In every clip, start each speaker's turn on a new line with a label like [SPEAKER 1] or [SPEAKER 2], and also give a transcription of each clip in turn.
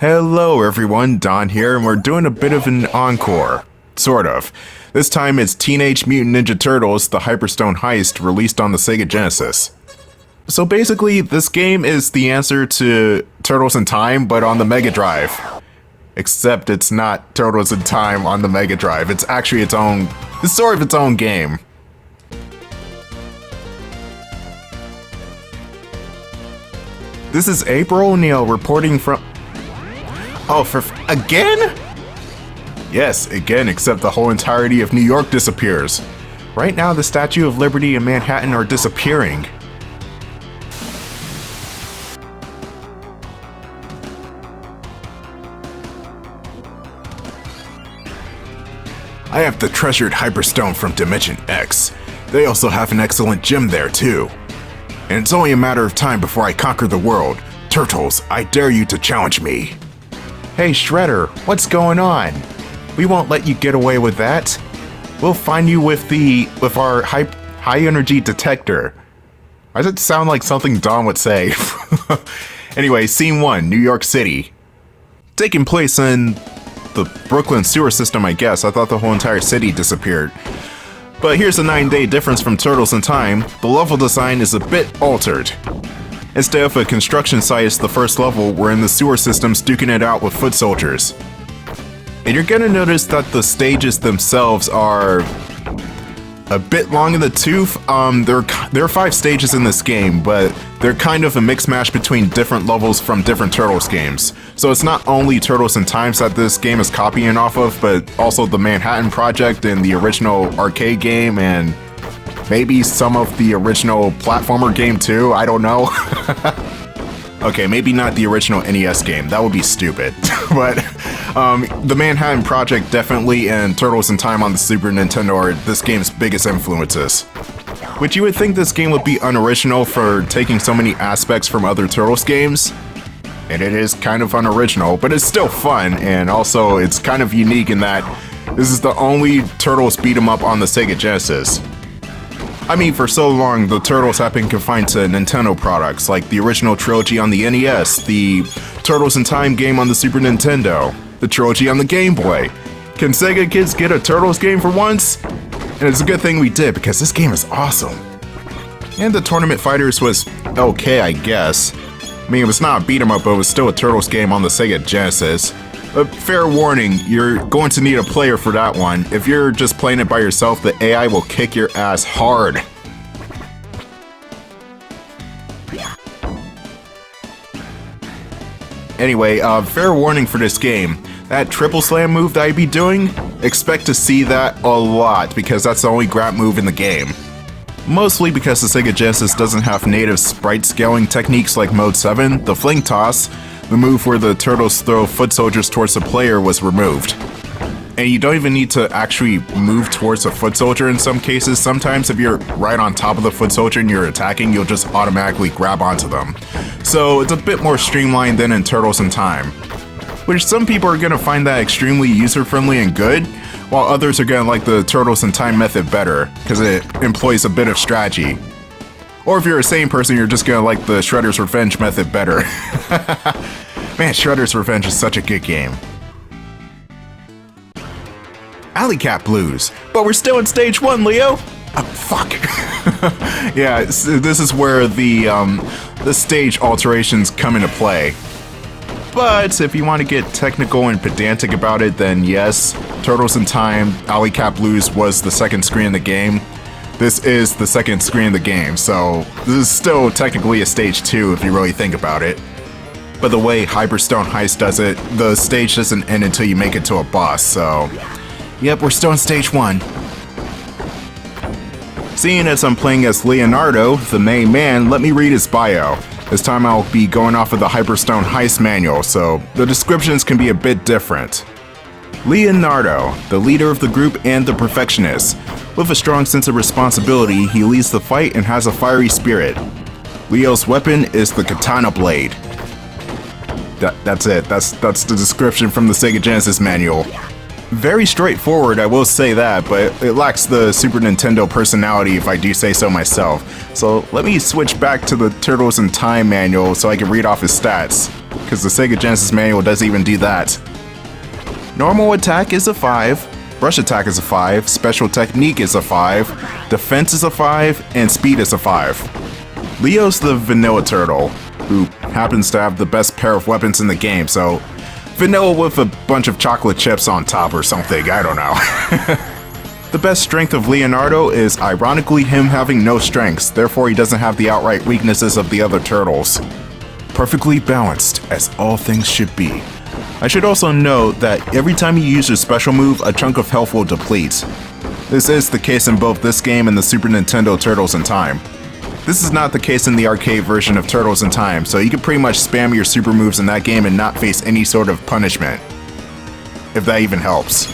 [SPEAKER 1] Hello everyone, Don here, and we're doing a bit of an encore. Sort of. This time it's Teenage Mutant Ninja Turtles, the Hyperstone Heist, released on the Sega Genesis. So basically, this game is the answer to Turtles in Time, but on the Mega Drive. Except it's not Turtles in Time on the Mega Drive, it's actually it's sort of its own game. This is April O'Neil reporting from... Oh, again? Yes, again, except the whole entirety of New York disappears. Right now, the Statue of Liberty and Manhattan are disappearing. I have the treasured Hyperstone from Dimension X. They also have an excellent gem there, too. And it's only a matter of time before I conquer the world. Turtles, I dare you to challenge me. Hey Shredder, what's going on? We won't let you get away with that. We'll find you with our high energy detector. Why does it sound like something Don would say? Anyway, scene 1, New York City. Taking place in the Brooklyn sewer system, I guess. I thought the whole entire city disappeared. But here's a 9-day difference from Turtles in Time. The level design is a bit altered. Instead of a construction site as the first level, we're in the sewer system duking it out with foot soldiers. And you're gonna notice that the stages themselves are a bit long in the tooth. There are 5 stages in this game, but they're kind of a mix mash between different levels from different Turtles games. So it's not only Turtles in Time that this game is copying off of, but also the Manhattan Project and the original arcade game, and maybe some of the original platformer game too, I don't know. Okay, maybe not the original NES game, that would be stupid. But the Manhattan Project definitely and Turtles in Time on the Super Nintendo are this game's biggest influences. Which you would think this game would be unoriginal for taking so many aspects from other Turtles games. And it is kind of unoriginal, but it's still fun, and also it's kind of unique in that this is the only Turtles beat 'em up on the Sega Genesis. I mean, for so long, the Turtles have been confined to Nintendo products, like the original trilogy on the NES, the Turtles in Time game on the Super Nintendo, the trilogy on the Game Boy. Can Sega kids get a Turtles game for once? And it's a good thing we did, because this game is awesome. And the Tournament Fighters was okay, I guess. I mean, it was not a beat 'em up, but it was still a Turtles game on the Sega Genesis. But fair warning, you're going to need a player for that one. If you're just playing it by yourself, the AI will kick your ass hard. Anyway, fair warning for this game. That triple slam move that I'd be doing, expect to see that a lot, because that's the only grab move in the game. Mostly because the Sega Genesis doesn't have native sprite scaling techniques like Mode 7, the fling toss, the move where the Turtles throw foot soldiers towards the player, was removed. And you don't even need to actually move towards a foot soldier in some cases. Sometimes if you're right on top of the foot soldier and you're attacking, you'll just automatically grab onto them. So it's a bit more streamlined than in Turtles in Time. Which some people are gonna find that extremely user-friendly and good, while others are gonna like the Turtles in Time method better, because it employs a bit of strategy. Or if you're a sane person, you're just gonna like the Shredder's Revenge method better. Man, Shredder's Revenge is such a good game. Alley Cat Blues, but we're still in stage 1, Leo! Oh, fuck. Yeah, this is where the stage alterations come into play. But if you want to get technical and pedantic about it, then yes, Turtles in Time, Alley Cat Blues was the second screen in the game. This is the second screen in the game, so this is still technically a stage 2 if you really think about it. But the way Hyperstone Heist does it, the stage doesn't end until you make it to a boss, so... Yep, we're still in stage 1. Seeing as I'm playing as Leonardo, the main man, let me read his bio. This time I'll be going off of the Hyperstone Heist manual, so the descriptions can be a bit different. Leonardo, the leader of the group and the perfectionist. With a strong sense of responsibility, he leads the fight and has a fiery spirit. Leo's weapon is the katana blade. That's it. That's the description from the Sega Genesis manual. Very straightforward, I will say that, but it lacks the Super Nintendo personality if I do say so myself. So let me switch back to the Turtles in Time manual so I can read off his stats. because the Sega Genesis manual doesn't even do that. Normal attack is a 5, rush attack is a 5, special technique is a 5, defense is a 5, and speed is a 5. Leo's the vanilla turtle, who happens to have the best pair of weapons in the game, so vanilla with a bunch of chocolate chips on top or something, I don't know. The best strength of Leonardo is ironically him having no strengths, therefore he doesn't have the outright weaknesses of the other turtles. Perfectly balanced, as all things should be. I should also note that every time you use your special move, a chunk of health will deplete. This is the case in both this game and the Super Nintendo Turtles in Time. This is not the case in the arcade version of Turtles in Time, so you can pretty much spam your super moves in that game and not face any sort of punishment. If that even helps.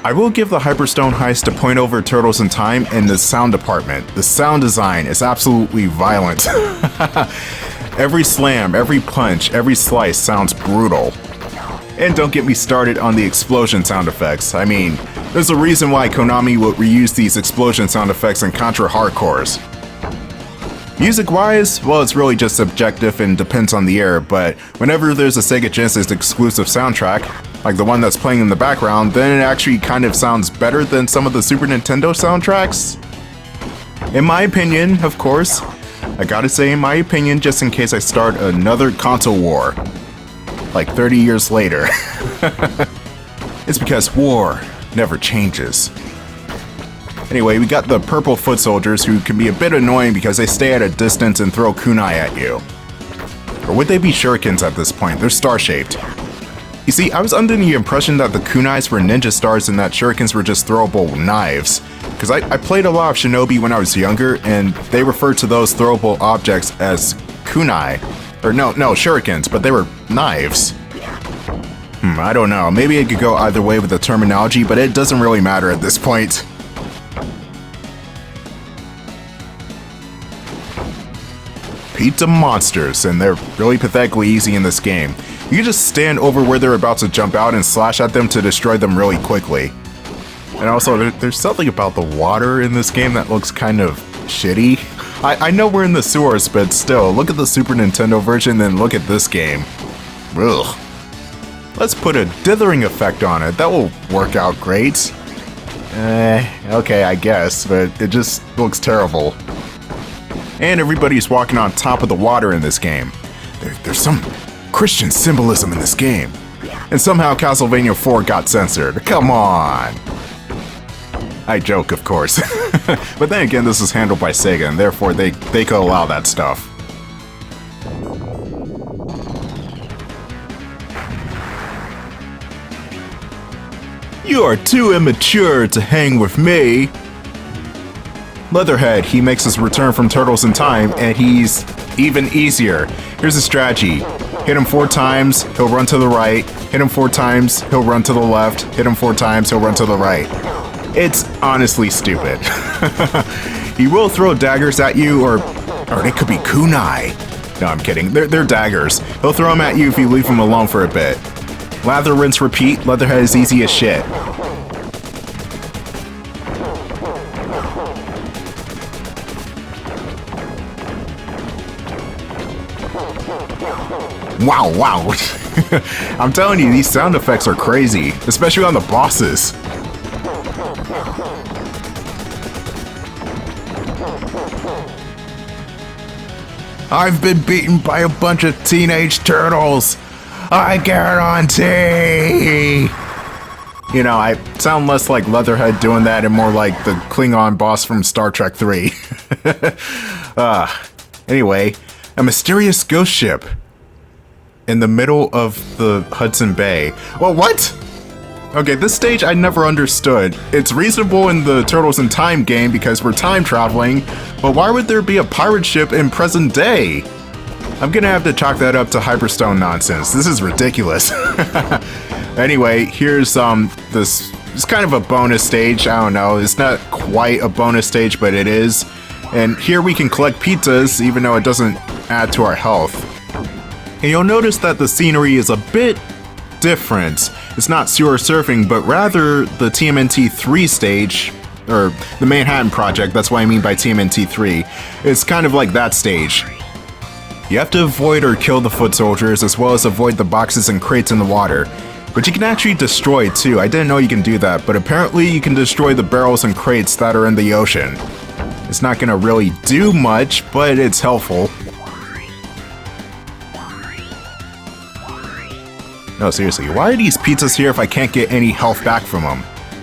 [SPEAKER 1] I will give the Hyperstone Heist a point over Turtles in Time in the sound department. The sound design is absolutely violent. Every slam, every punch, every slice sounds brutal. And don't get me started on the explosion sound effects. I mean, there's a reason why Konami would reuse these explosion sound effects in Contra Hardcores. Music-wise, well, it's really just subjective and depends on the era, but whenever there's a Sega Genesis exclusive soundtrack, like the one that's playing in the background, then it actually kind of sounds better than some of the Super Nintendo soundtracks. In my opinion, of course. I gotta say in my opinion, just in case I start another console war. Like 30 years later. It's because war never changes. Anyway, we got the purple foot soldiers who can be a bit annoying because they stay at a distance and throw kunai at you. Or would they be shurikens at this point? They're star-shaped. You see, I was under the impression that the kunais were ninja stars and that shurikens were just throwable knives. Because I played a lot of Shinobi when I was younger, and they referred to those throwable objects as kunai. Or no, shurikens, but they were knives. I don't know, maybe it could go either way with the terminology, but it doesn't really matter at this point. Pizza monsters, and they're really pathetically easy in this game. You can just stand over where they're about to jump out and slash at them to destroy them really quickly. And also, there's something about the water in this game that looks kind of shitty. I know we're in the sewers, but still, look at the Super Nintendo version, then look at this game. Ugh. Let's put a dithering effect on it, that will work out great. Okay, I guess, but it just looks terrible. And everybody's walking on top of the water in this game. There's some Christian symbolism in this game. And somehow Castlevania 4 got censored. Come on! I joke, of course. But then again, this is handled by Sega, and therefore they could allow that stuff. You are too immature to hang with me. Leatherhead, he makes his return from Turtles in Time, and he's even easier. Here's a strategy. Hit him 4 times, he'll run to the right. Hit him 4 times, he'll run to the left. Hit him 4 times, he'll run to the right. It's honestly stupid. He will throw daggers at you, or they could be kunai. No, I'm kidding. They're daggers. He'll throw them at you if you leave him alone for a bit. Lather, rinse, repeat. Leatherhead is easy as shit. Wow. I'm telling you, these sound effects are crazy, especially on the bosses. I've been beaten by a bunch of teenage turtles. I guarantee. You know, I sound less like Leatherhead doing that and more like the Klingon boss from Star Trek 3. Anyway, a mysterious ghost ship in the middle of the Hudson Bay. Well, what? Okay, this stage I never understood. It's reasonable in the Turtles in Time game because we're time traveling, but why would there be a pirate ship in present day? I'm gonna have to chalk that up to Hyperstone nonsense. This is ridiculous. Anyway, here's this is kind of a bonus stage. I don't know, it's not quite a bonus stage, but it is. And here we can collect pizzas, even though it doesn't add to our health. And you'll notice that the scenery is a bit different. It's not sewer surfing, but rather the TMNT III stage or the Manhattan Project, that's what I mean by TMNT III. It's kind of like that stage. You have to avoid or kill the foot soldiers, as well as avoid the boxes and crates in the water. But you can actually destroy it too. I didn't know you can do that, but apparently you can destroy the barrels and crates that are in the ocean. It's not gonna really do much, but it's helpful. No, seriously, why are these pizzas here if I can't get any health back from them?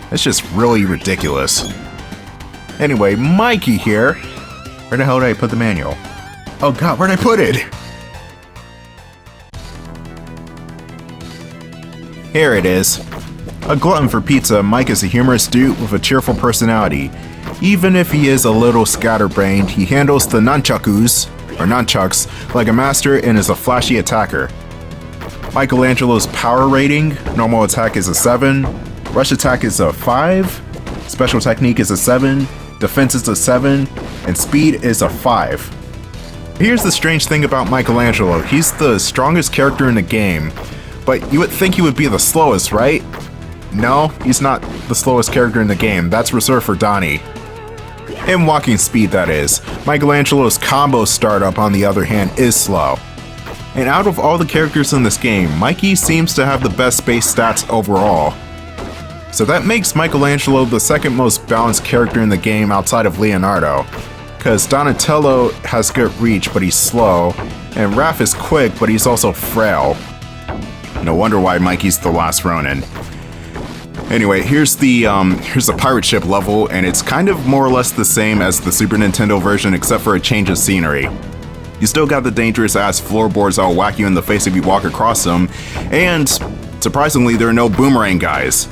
[SPEAKER 1] It's just really ridiculous. Anyway, Mikey here. Where the hell did I put the manual? Oh god, where'd I put it? Here it is. A glutton for pizza, Mike is a humorous dude with a cheerful personality. Even if he is a little scatterbrained, he handles the nunchucks like a master and is a flashy attacker. Michelangelo's power rating, normal attack is a 7, rush attack is a 5, special technique is a 7, defense is a 7, and speed is a 5. Here's the strange thing about Michelangelo, he's the strongest character in the game, but you would think he would be the slowest, right? No, he's not the slowest character in the game, that's reserved for Donnie. In walking speed, that is. Michelangelo's combo startup, on the other hand, is slow. And out of all the characters in this game, Mikey seems to have the best base stats overall. So that makes Michelangelo the second most balanced character in the game outside of Leonardo. Cause Donatello has good reach, but he's slow, and Raph is quick, but he's also frail. No wonder why Mikey's the last Ronin. Anyway, here's the pirate ship level, and it's kind of more or less the same as the Super Nintendo version except for a change of scenery. You still got the dangerous ass floorboards that'll whack you in the face if you walk across them, and surprisingly there are no boomerang guys.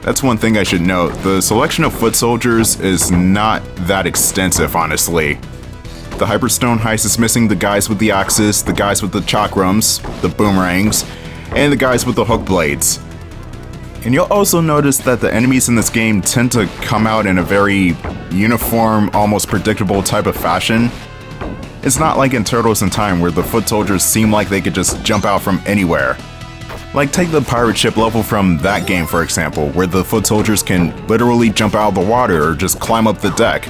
[SPEAKER 1] That's one thing I should note, the selection of foot soldiers is not that extensive, honestly. The Hyperstone Heist is missing the guys with the axes, the guys with the chakrams, the boomerangs, and the guys with the hook blades. And you'll also notice that the enemies in this game tend to come out in a very uniform, almost predictable type of fashion. It's not like in Turtles in Time where the foot soldiers seem like they could just jump out from anywhere. Like take the pirate ship level from that game for example, where the foot soldiers can literally jump out of the water or just climb up the deck.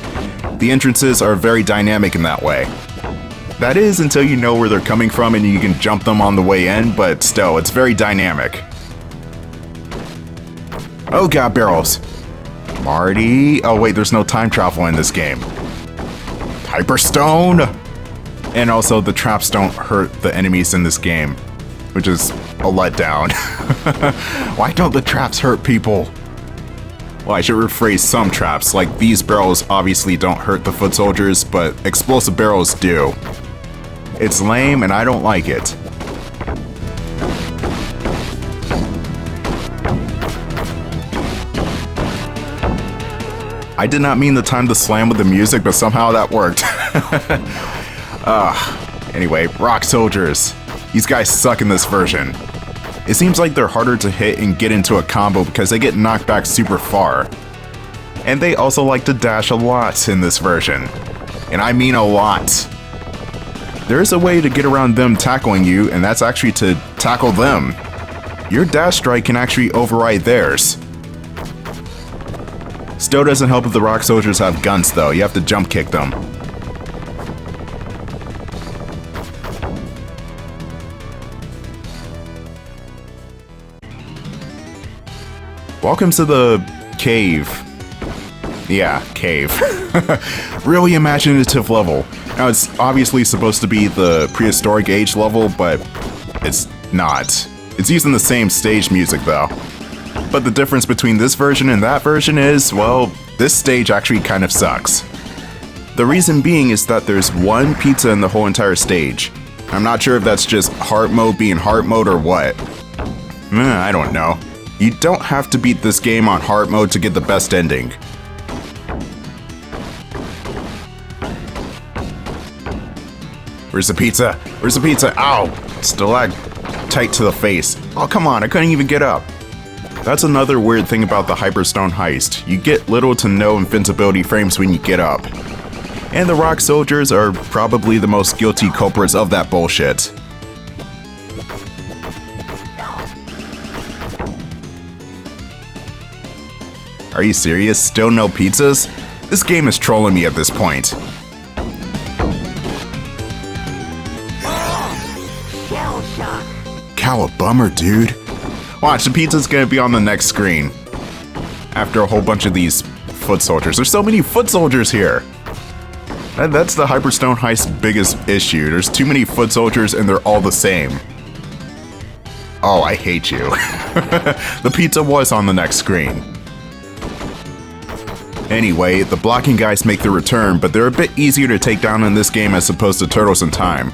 [SPEAKER 1] The entrances are very dynamic in that way. That is until you know where they're coming from and you can jump them on the way in, but still, it's very dynamic. Oh god, barrels. Marty. Oh wait, there's no time travel in this game. Hyperstone! And also, the traps don't hurt the enemies in this game, which is a letdown. Why don't the traps hurt people? Well, I should rephrase some traps, like these barrels obviously don't hurt the foot soldiers, but explosive barrels do. It's lame and I don't like it. I did not mean to time the slam with the music, but somehow that worked. Anyway, rock soldiers. These guys suck in this version. It seems like they're harder to hit and get into a combo because they get knocked back super far. And they also like to dash a lot in this version. And I mean a lot. There's a way to get around them tackling you, and that's actually to tackle them. Your dash strike can actually override theirs. Still doesn't help if the rock soldiers have guns though, you have to jump kick them. Welcome to the cave. Yeah, cave. Really imaginative level. Now it's obviously supposed to be the prehistoric age level, but it's not. It's using the same stage music though. But the difference between this version and that version is, well, this stage actually kind of sucks. The reason being is that there's one pizza in the whole entire stage. I'm not sure if that's just heart mode being heart mode or what. I don't know. You don't have to beat this game on hard mode to get the best ending. Where's the pizza? Where's the pizza? Ow! Stalactite to the face. Oh, come on, I couldn't even get up. That's another weird thing about the Hyperstone Heist. You get little to no invincibility frames when you get up. And the rock soldiers are probably the most guilty culprits of that bullshit. Are you serious? Still no pizzas? This game is trolling me at this point. Cowabummer, dude. Watch, the pizza's gonna be on the next screen. After a whole bunch of these foot soldiers. There's so many foot soldiers here. That's the Hyperstone Heist's biggest issue. There's too many foot soldiers and they're all the same. Oh, I hate you. The pizza was on the next screen. Anyway, the blocking guys make their return, but they're a bit easier to take down in this game as opposed to Turtles in Time.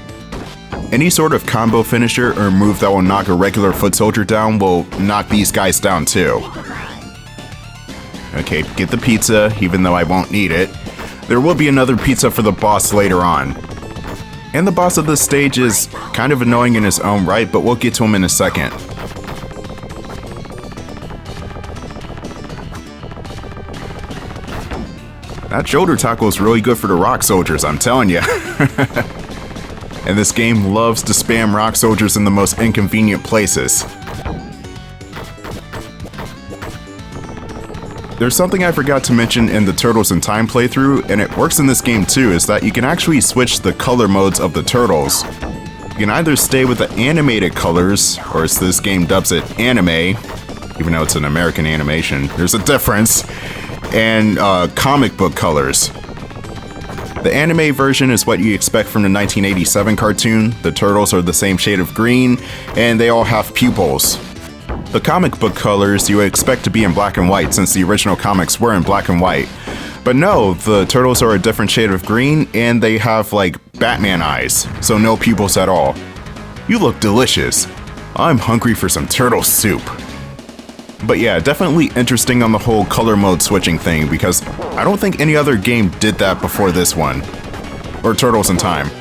[SPEAKER 1] Any sort of combo finisher or move that will knock a regular foot soldier down will knock these guys down too. Okay, get the pizza, even though I won't need it. There will be another pizza for the boss later on. And the boss of this stage is kind of annoying in his own right, but we'll get to him in a second. That shoulder tackle is really good for the rock soldiers, I'm telling you. And this game loves to spam rock soldiers in the most inconvenient places. There's something I forgot to mention in the Turtles in Time playthrough, and it works in this game too, is that you can actually switch the color modes of the turtles. You can either stay with the animated colors, or as this game dubs it, anime, even though it's an American animation, there's a difference, and comic book colors. The anime version is what you expect from the 1987 cartoon. The turtles are the same shade of green, and they all have pupils. The comic book colors you would expect to be in black and white since the original comics were in black and white. But no, the turtles are a different shade of green, and they have like Batman eyes, so no pupils at all. You look delicious. I'm hungry for some turtle soup. But yeah, definitely interesting on the whole color mode switching thing, because I don't think any other game did that before this one. Or Turtles in Time.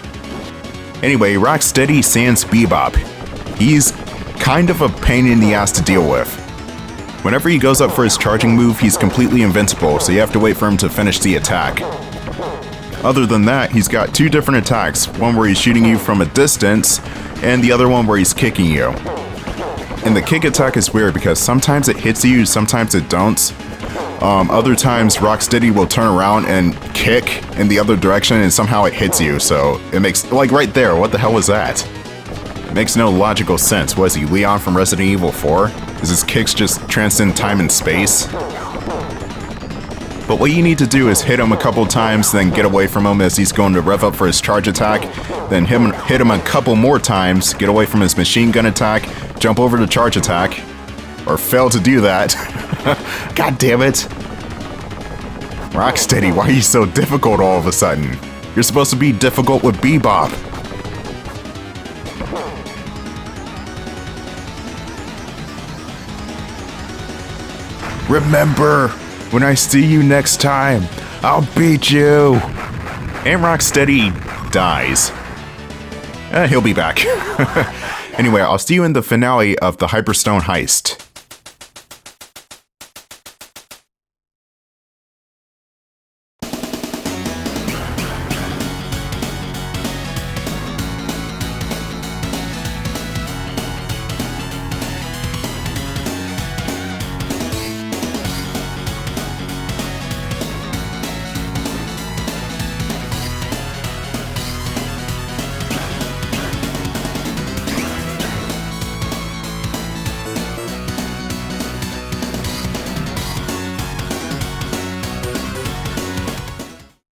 [SPEAKER 1] Anyway, Rocksteady sans Bebop. He's kind of a pain in the ass to deal with. Whenever he goes up for his charging move, he's completely invincible, so you have to wait for him to finish the attack. Other than that, he's got two different attacks, one where he's shooting you from a distance, and the other one where he's kicking you. And the kick attack is weird because sometimes it hits you, sometimes it don't. Other times Rocksteady will turn around and kick in the other direction and somehow it hits you, so it makes, like right there, what the hell was that? It makes no logical sense. Was he Leon from Resident Evil 4? Is his kicks just transcend time and space? But what you need to do is hit him a couple times, then get away from him as he's going to rev up for his charge attack, then hit him a couple more times, get away from his machine gun attack, jump over to charge attack, or fail to do that. God damn it. Rocksteady, why are you so difficult all of a sudden? You're supposed to be difficult with Bebop. Remember, when I see you next time, I'll beat you. And Rocksteady dies. He'll be back. Anyway, I'll see you in the finale of the Hyperstone Heist.